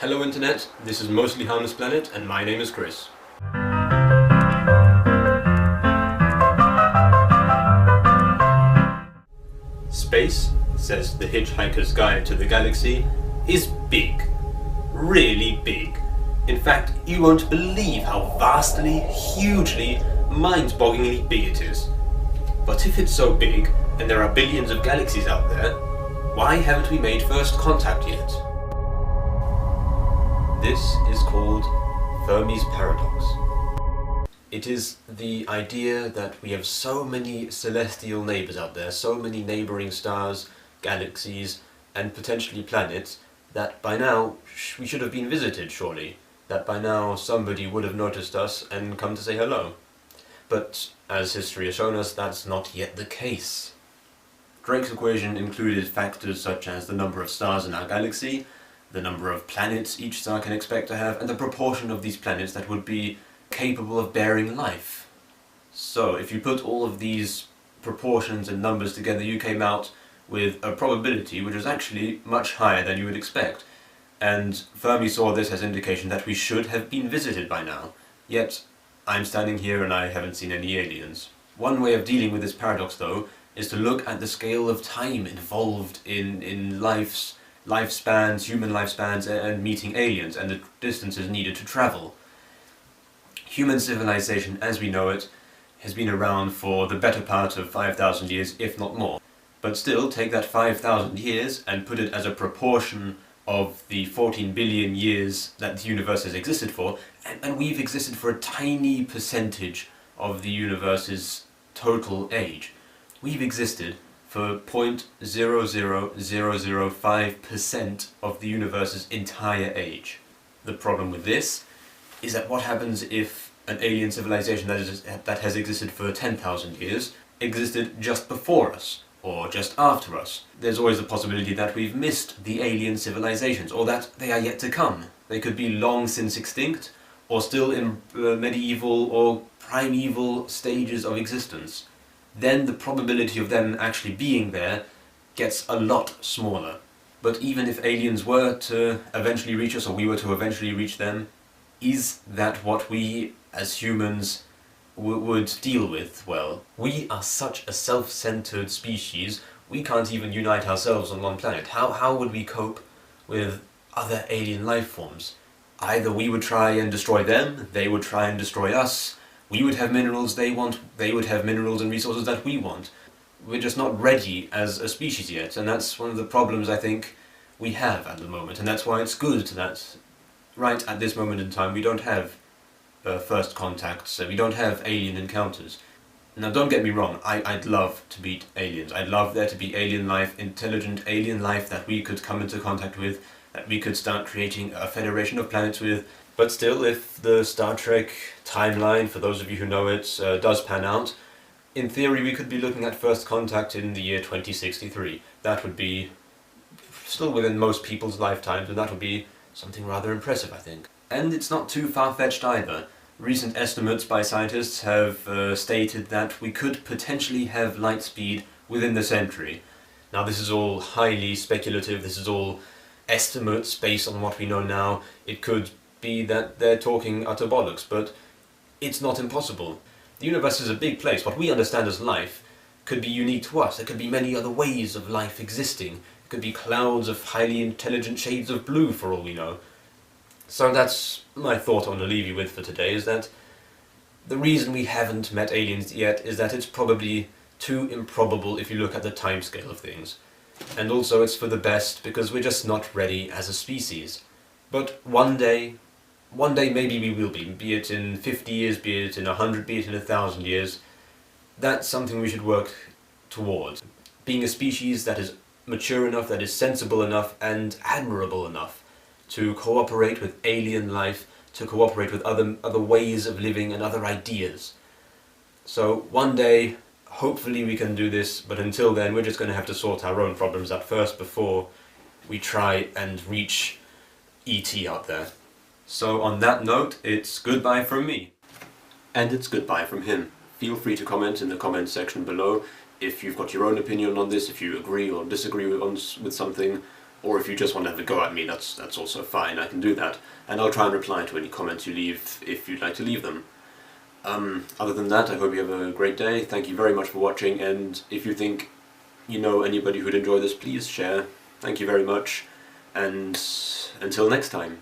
Hello Internet, this is Mostly Harmless Planet and my name is Chris. Space, says the Hitchhiker's Guide to the Galaxy, is big. Really big. In fact, you won't believe how vastly, hugely, mind-bogglingly big it is. But if it's so big, and there are billions of galaxies out there, why haven't we made first contact yet? This is called Fermi's paradox. It is the idea that we have so many celestial neighbours out there, so many neighbouring stars, galaxies, and potentially planets, that by now we should have been visited, surely. That by now somebody would have noticed us and come to say hello. But, as history has shown us, that's not yet the case. Drake's equation included factors such as the number of stars in our galaxy, the number of planets each star can expect to have, and the proportion of these planets that would be capable of bearing life. So, if you put all of these proportions and numbers together, you came out with a probability which is actually much higher than you would expect. And Fermi saw this as indication that we should have been visited by now. Yet, I'm standing here and I haven't seen any aliens. One way of dealing with this paradox, though, is to look at the scale of time involved in lifespans, human lifespans, and meeting aliens, and the distances needed to travel. Human civilization, as we know it, has been around for the better part of 5,000 years, if not more. But still, take that 5,000 years and put it as a proportion of the 14 billion years that the universe has existed for, and we've existed for a tiny percentage of the universe's total age. We've existed for 0.00005% of the universe's entire age. The problem with this is that what happens if an alien civilization that has existed for 10,000 years existed just before us, or just after us? There's always the possibility that we've missed the alien civilizations, or that they are yet to come. They could be long since extinct, or still in medieval or primeval stages of existence. Then the probability of them actually being there gets a lot smaller. But even if aliens were to eventually reach us, or we were to eventually reach them, is that what we as humans would deal with? Well, we are such a self-centered species, we can't even unite ourselves on one planet. How would we cope with other alien life forms? Either we would try and destroy them, they would try and destroy us, we would have minerals they want, they would have minerals and resources that we want. We're just not ready as a species yet, and that's one of the problems I think we have at the moment, and that's why it's good that right at this moment in time we don't have first contacts, so we don't have alien encounters. Now don't get me wrong, I'd love to meet aliens. I'd love there to be alien life, intelligent alien life that we could come into contact with, that we could start creating a federation of planets with. But still, if the Star Trek timeline, for those of you who know it, does pan out, in theory we could be looking at first contact in the year 2063. That would be still within most people's lifetimes, and that would be something rather impressive, I think. And it's not too far-fetched either. Recent estimates by scientists have stated that we could potentially have light speed within the century. Now this is all highly speculative, this is all estimates based on what we know now. It could be that they're talking utter bollocks, but it's not impossible. The universe is a big place. What we understand as life could be unique to us. There could be many other ways of life existing. It could be clouds of highly intelligent shades of blue for all we know. So that's my thought I want to leave you with for today, is that the reason we haven't met aliens yet is that it's probably too improbable if you look at the timescale of things. And also it's for the best because we're just not ready as a species. But one day maybe we will be it in 50 years, be it in 100, be it in 1,000 years. That's something we should work towards. Being a species that is mature enough, that is sensible enough and admirable enough to cooperate with alien life, to cooperate with other ways of living and other ideas. So one day, hopefully we can do this, but until then we're just going to have to sort our own problems out first before we try and reach ET out there. So on that note, it's goodbye from me. And it's goodbye from him. Feel free to comment in the comment section below if you've got your own opinion on this, if you agree or disagree with something. or if you just want to have a go at me, that's also fine, I can do that. And I'll try and reply to any comments you leave if you'd like to leave them. Other than that, I hope you have a great day. Thank you very much for watching, and if you think you know anybody who'd enjoy this, please share. Thank you very much, and until next time.